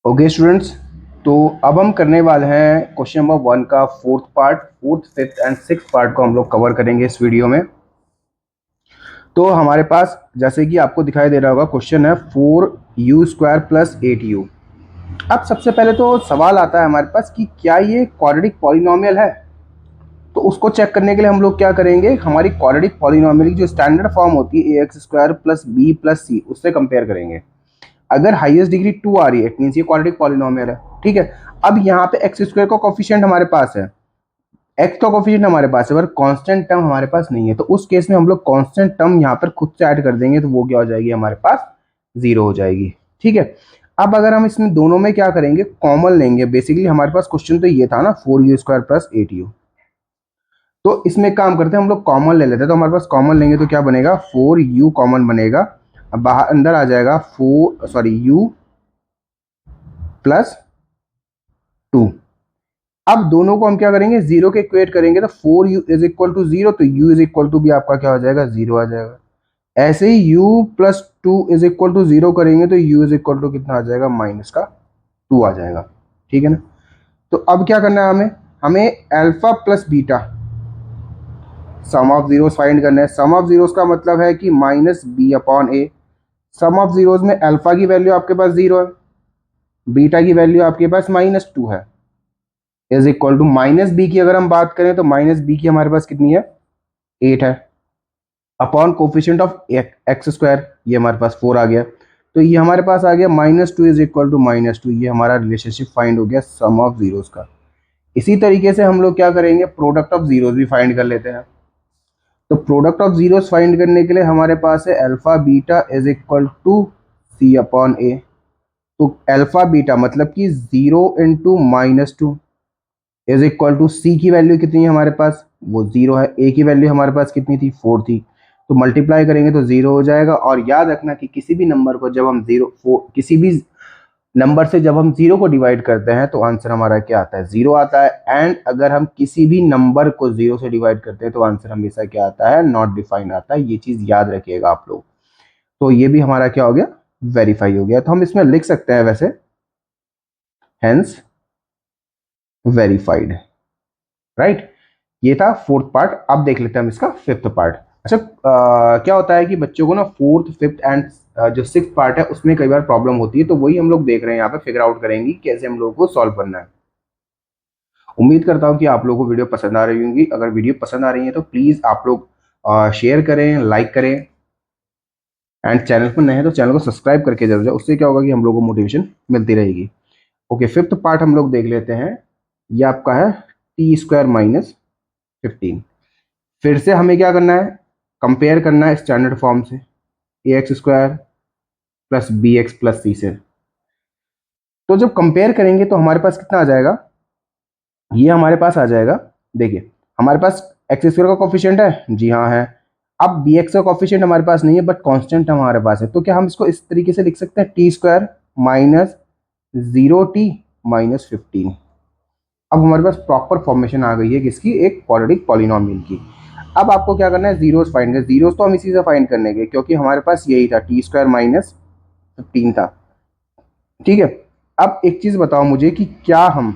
Okay students, तो अब हम करने वाले हैं क्वेश्चन नंबर 1 का fourth fifth and six part को हम लोग कवर करेंगे इस वीडियो में। तो हमारे पास जैसे कि आपको दिखाई दे रहा होगा क्वेश्चन है 4u² + 8u। अब सबसे पहले तो सवाल आता है हमारे पास कि क्या ये क्वाड्रेटिक पॉलिनोमियल है। तो उसको चेक करने के लिए हम लोग क्या करेंगे, हमारी क्वाड्रेटिक पॉलिनोमियल की जो स्टैंडर्ड फॉर्म होती है ax² + b + c उससे कंपेयर करेंगे। अगर हाईएस्ट डिग्री 2 आ रही है इट मींस ये क्वाड्रेटिक पॉलिनोमियल है। ठीक है, अब यहाँ पे x² का कोफिशिएंट हमारे पास है, x का कोफिशिएंट हमारे पास है, पर कांस्टेंट टर्म हमारे पास नहीं है। तो उस केस में हम लोग कांस्टेंट टर्म यहाँ पर खुद से ऐड कर देंगे, तो वो क्या हो जाएगी हमारे पास, 0 हो जाएगी। ठीक है, अब अगर हम इसमें दोनों में क्या करेंगे, कॉमन लेंगे। बेसिकली हमारे पास क्वेश्चन तो ये था ना 4u² + 8u। तो इसमें एक काम करते हैं, हम लोग कॉमन ले लेते हैं। तो हमारे पास कॉमन लेंगे तो क्या बनेगा, 4u कॉमन बनेगा। अब बाहर अंदर आ जाएगा u + 2। अब दोनों को हम क्या करेंगे, 0 के इक्वेट करेंगे। तो 4u = 0, तो u = भी आपका क्या हो जाएगा, 0 आ जाएगा। ऐसे ही u + 2 = 0 करेंगे तो u कितना आ जाएगा, -2 आ जाएगा। ठीक है ना। तो अब क्या करना है हमें, alpha plus beta some of zeros find करना है। सम ऑफ जीरोस का मतलब है कि -b/a। सम ऑफ जीरोस में अल्फा की वैल्यू आपके पास 0 है, बीटा की वैल्यू आपके पास -2 है। -b की अगर हम बात करें तो -b की हमारे पास कितनी है, 8 है, अपॉन कोफिशिएंट ऑफ x², ये हमारे पास 4 आ गया। तो ये हमारे पास आ गया -2 -2। ये हमारा रिलेशनशिप फाइंड हो गया सम ऑफ जीरोस का। इसी तरीके से हम लोग क्या करेंगे, प्रोडक्ट ऑफ जीरोस भी फाइंड कर लेते हैं। तो प्रोडक्ट ऑफ जीरोस फाइंड करने के लिए हमारे पास है अल्फा बीटा c/a। तो अल्फा बीटा मतलब कि 0 × -2 सी की वैल्यू कितनी है हमारे पास, वो 0 है। ए की वैल्यू हमारे पास कितनी थी, 4 थी। तो मल्टीप्लाई करेंगे तो 0 हो जाएगा। और याद रखना कि किसी भी नंबर को जब हम किसी भी नंबर से जब हम 0 को डिवाइड करते हैं तो आंसर हमारा क्या आता है, 0 आता है। एंड अगर हम किसी भी नंबर को 0 से डिवाइड करते हैं तो आंसर हमेशा क्या आता है, नॉट डिफाइंड आता है। ये चीज याद रखिएगा आप लोग। तो ये भी हमारा क्या हो गया, वेरीफाई हो गया। तो हम इसमें लिख सकते हैं वैसे, हेंस वेरीफाइड, राइट। ये था फोर्थ पार्ट। अब देख लेते हैं हम इसका फिफ्थ पार्ट। अच्छा, क्या होता है कि बच्चों को ना फोर्थ फिफ्थ एंड जो सिक्स पार्ट है उसमें कई बार प्रॉब्लम होती है। तो वही हम लोग देख रहे हैं यहाँ पे, फिगर आउट करेंगे कैसे हम लोगों को सॉल्व करना है। उम्मीद करता हूँ कि आप लोगों को वीडियो पसंद आ रही होंगी। अगर वीडियो पसंद आ रही है तो प्लीज़ आप लोग शेयर करें, लाइक करें, एंड चैनल पर नए हैं तो चैनल को सब्सक्राइब करके जरूर जाए। उससे क्या होगा कि हम लोगों को मोटिवेशन मिलती रहेगी। ओके, फिफ्थ पार्ट हम लोग देख लेते हैं। ये आपका है t² - 15। फिर से हमें क्या करना है, कंपेयर करना है स्टैंडर्ड फॉर्म से, ax² + bx + c से। तो जब कंपेयर करेंगे तो हमारे पास कितना आ जाएगा, ये हमारे पास आ जाएगा। देखिए हमारे पास x² का कोफिशिएंट है, जी हाँ है। अब bx का कोफिशिएंट हमारे पास नहीं है, बट कांस्टेंट हमारे पास है। तो क्या हम इसको इस तरीके से लिख सकते हैं, t² - 0t - 15। अब हमारे पास प्रॉपर फॉर्मेशन आ गई है किसकी, एक क्वाड्रेटिक पॉलिनोमियल की। अब आपको क्या करना है, जीरोस फाइंड करना। जीरोस तो हम इसी से फाइंड करने के, क्योंकि हमारे पास यही था, t² - 15 था। ठीक है, अब एक चीज बताओ मुझे कि क्या हम,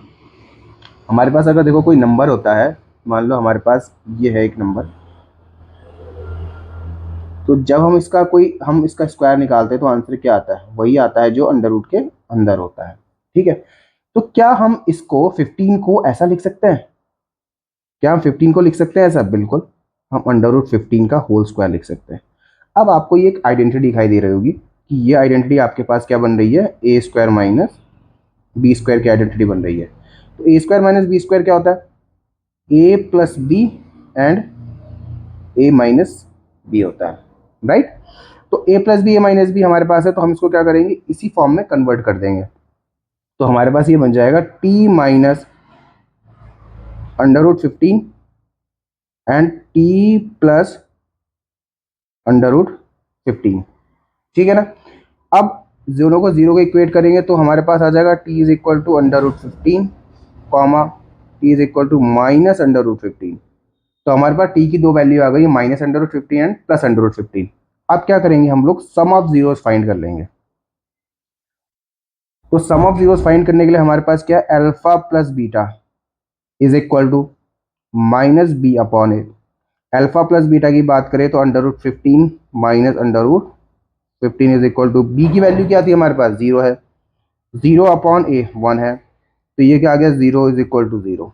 हमारे पास अगर देखो कोई नंबर होता है, मान लो हमारे पास ये है एक नंबर, तो जब हम इसका स्क्वायर निकालते हैं तो आंसर क्या आता है, वही आता है जो अंडर रूट के अंदर होता है। ठीक है, तो क्या हम इसको 15 को ऐसा लिख सकते हैं, क्या हम 15 को लिख सकते हैं ऐसा, बिल्कुल। हम √15 का होल स्क्वायर लिख सकते हैं। अब आपको ये एक आइडेंटिटी दिखाई दे रही होगी कि ये आइडेंटिटी आपके पास क्या बन रही है, a² - b² की आइडेंटिटी बन रही है। तो a² - b² क्या होता है, a + b and a - b होता है, राइट। तो a + b a - b हमारे पास है, तो हम इसको क्या करेंगे, इसी फॉर्म में कन्वर्ट कर देंगे। तो हमारे पास ये बन जाएगा t - √15 एंड t + √15। ठीक है ना। अब दोनों को 0 को इक्वेट करेंगे तो हमारे पास आ जाएगा t = √15, कॉमा t = -√15। तो हमारे पास t की दो वैल्यू आ गई, -√15 एंड +√15। अब क्या करेंगे हम लोग, सम ऑफ जीरोस फाइंड कर लेंगे। तो सम ऑफ जीरोस फाइंड करने के लिए हमारे पास क्या है, alpha plus beta is equal to minus B upon A. Alpha plus beta की बात करें तो under root 15 minus under root 15 is equal to, B की वैल्यू क्या थी हमारे पास, जीरो है, जीरो अपॉन ए 1 है, तो ये क्या आ गया, zero is equal to zero,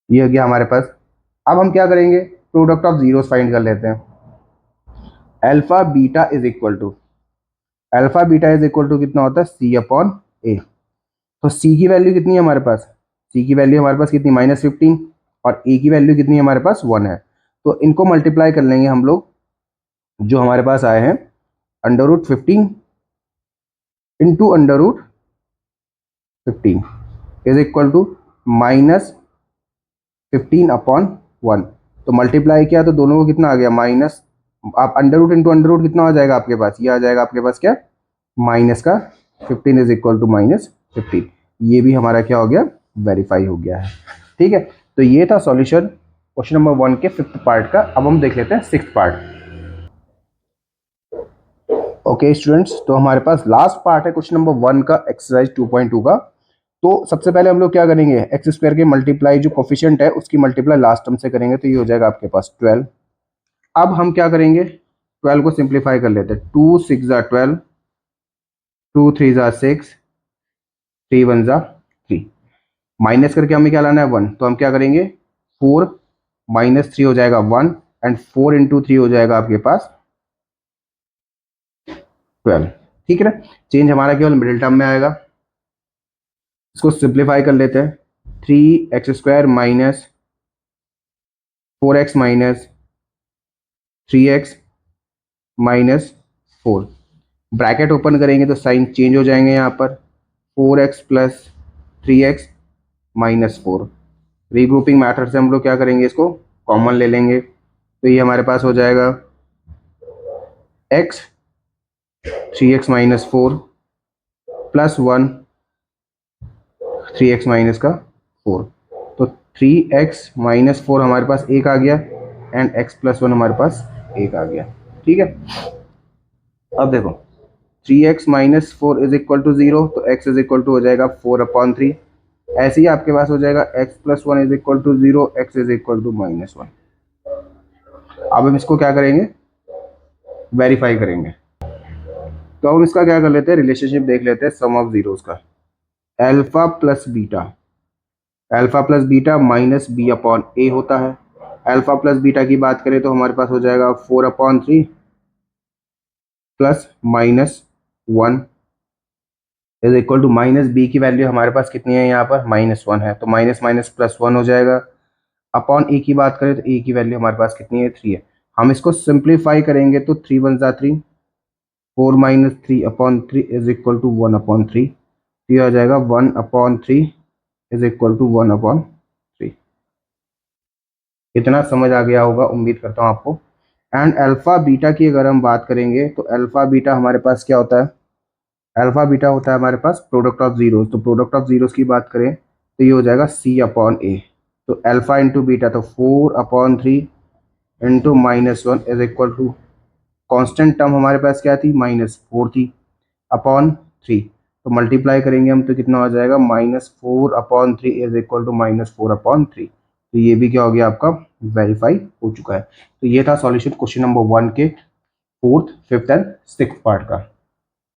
ये हो गया हमारे पास। अब हम क्या करेंगे, प्रोडक्ट ऑफ जीरोस फाइंड कर लेते हैं। Alpha beta is equal to, alpha beta is equal to कितना होता है, सी अपॉन ए। तो सी की वैल्यू कितनी है हमारे पास, सी की वैल्यू हमारे पास कितनी, -15, और ए की वैल्यू कितनी है हमारे पास, 1 है। तो इनको मल्टीप्लाई कर लेंगे हम लोग, जो हमारे पास आए हैं under root 15 into under root 15 is equal to -15 upon 1। तो मल्टीप्लाई किया तो दोनों को कितना आ गया, माइनस, आप under root into under root कितना आ जाएगा आपके पास, ये आ जाएगा आपके पास क्या, माइनस का 15 इज इक्वल टू -15। ये भी हमारा क्या हो गया, वेरीफाई हो गया है। ठीक है, तो ये था सॉल्यूशन क्वेश्चन नंबर 1 के 5th पार्ट का। अब हम देख लेते हैं 6th पार्ट। ओके स्टूडेंट्स, तो हमारे पास लास्ट पार्ट है क्वेश्चन नंबर 1 का, एक्सरसाइज 2.2 का। तो सबसे पहले हम लोग क्या करेंगे, एक्स स्क्वायर के मल्टीप्लाई जो कोफिशिएंट है उसकी मल्टीप्लाई लास्ट टर्म से करेंगे, तो ये हो जाएगा आपके पास 12। अब हम क्या करेंगे, 12 को सिंप्लीफाई कर लेते हैं, 2 6 ज़ा 12, 2 3 ज़ा 6, 3 1 ज़ा 3, माइनस करके हमें क्या लाना है 1, तो हम क्या करेंगे, 4 माइनस 3 हो जाएगा 1, एंड 4 इंटू 3 हो जाएगा आपके पास 12। ठीक है ना, चेंज हमारा केवल मिडिल टर्म में आएगा। इसको सिंप्लीफाई कर लेते हैं, 3x² minus 4x minus 3x minus 4, bracket open करेंगे तो साइन चेंज हो जाएंगे यहाँ पर, 4x plus 3x minus 4। Regrouping method से हम लोग क्या करेंगे, इसको कॉमन ले लेंगे, तो ये हमारे पास हो जाएगा x 3x minus 4 plus 1 3x minus का 4, तो 3x माइनस 4 हमारे पास एक आ गया, एंड x प्लस 1 हमारे पास एक आ गया। ठीक है, अब देखो 3x minus 4 is equal to 0, तो x इज इक्वल टू हो जाएगा 4/3। ऐसे ही आपके पास हो जाएगा x plus 1 is equal to 0, x is equal to -1। अब हम इसको क्या करेंगे, वेरीफाई करेंगे। तो हम इसका क्या कर लेते हैं, रिलेशनशिप देख लेते हैं सम ऑफ जीरोस का। Alpha plus beta, alpha plus beta minus B upon A होता है। अल्फा प्लस बीटा की बात करें तो हमारे पास हो जाएगा 4/3 plus -1 is equal to, minus B की वैल्यू हमारे पास कितनी है यहाँ पर, -1 है, तो माइनस माइनस प्लस 1 हो जाएगा। अपॉन ए की बात करें तो ए की वैल्यू हमारे पास कितनी है, 3 है। हम इसको सिंप्लीफाई करेंगे तो 3 1 ज़ा 3, 4 माइनस 3/3 इज इक्वल टू 1/3, ये आ जाएगा 1/3 इज इक्वल टू 1/3। इतना समझ आ गया होगा, उम्मीद करता हूँ आपको। एंड अल्फा बीटा की अगर हम बात करेंगे तो अल्फा बीटा हमारे पास क्या होता है, अल्फा बीटा होता है हमारे पास प्रोडक्ट ऑफ जीरोस। तो प्रोडक्ट ऑफ जीरोस की बात करें तो ये हो जाएगा c/a। तो अल्फा इंटू बीटा, तो 4/3 into -1 is equal to, constant term हमारे पास क्या थी, -4 थी, अपॉन 3, तो मल्टीप्लाई करेंगे हम तो कितना हो जाएगा, -4/3 इज इक्वल टू -4/3। तो ये भी क्या हो गया आपका, वेरीफाई हो चुका है। तो ये था सॉल्यूशन क्वेश्चन नंबर 1 के 4th 5th and 6th part का।